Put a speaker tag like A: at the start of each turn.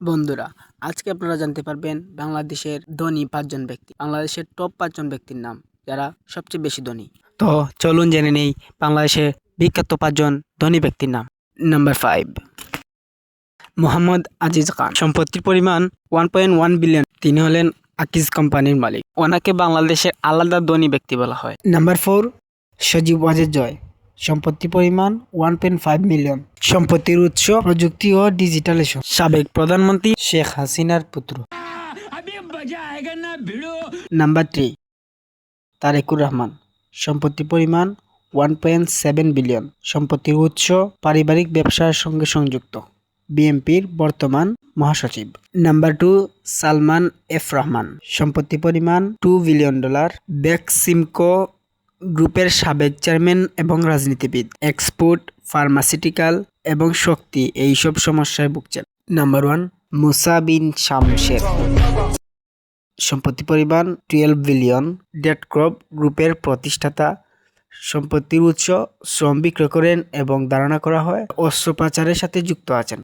A: বন্ধুরা, আজকে আপনারা জানতে পারবেন বাংলাদেশের ধনী ৫ জন ব্যক্তি, বাংলাদেশের টপ ৫ জন ব্যক্তির নাম, যারা সবচেয়ে বেশি ধনী। তো চলুন জেনে নেই বাংলাদেশের বিখ্যাত ৫ জন ধনী ব্যক্তির নাম। নাম্বার 5, মোহাম্মদ আজিজ খান। সম্পত্তির পরিমাণ 1.1 বিলিয়ন। তিনি হলেন আকিজ কোম্পানির মালিক। ওনাকে বাংলাদেশের আলাদা ধনী ব্যক্তি বলা হয়। নাম্বার 4, সজীব ওয়াজেদ জয়। সম্পত্তির পরিমাণ 1.5 মিলিয়ন। সম্পত্তির উৎস প্রযুক্তি ও ডিজিটালাইজেশন। সাবেক প্রধানমন্ত্রী শেখ হাসিনার পুত্র। নাম্বার 3, তারেকুর রহমান। সম্পত্তির পরিমাণ 1.7 বিলিয়ন। সম্পত্তির উৎস পারিবারিক ব্যবসার সঙ্গে সংযুক্ত। বিএনপির বর্তমান মহাসচিব। Number 2, Salman F Rahman. সম্পত্তির পরিমাণ $2 বিলিয়ন। বেক্সিমকো গ্রুপের সাবেক চেয়ারম্যান এবং রাজনীতিবিদ। এক্সপোর্ট, ফার্মাসিউটিক্যাল এবং শক্তি এইসব সমস্যায় ভুগছেন। নাম্বার 1, মুসা বিন শামশের। সম্পত্তির পরিমাণ 12 বিলিয়ন। ডেট ক্রপ গ্রুপের প্রতিষ্ঠাতা। সম্পত্তির উৎস শ্রম বিক্রয় করেন এবং ধারণা করা হয় অস্ত্র পাচারের সাথে যুক্ত আছেন।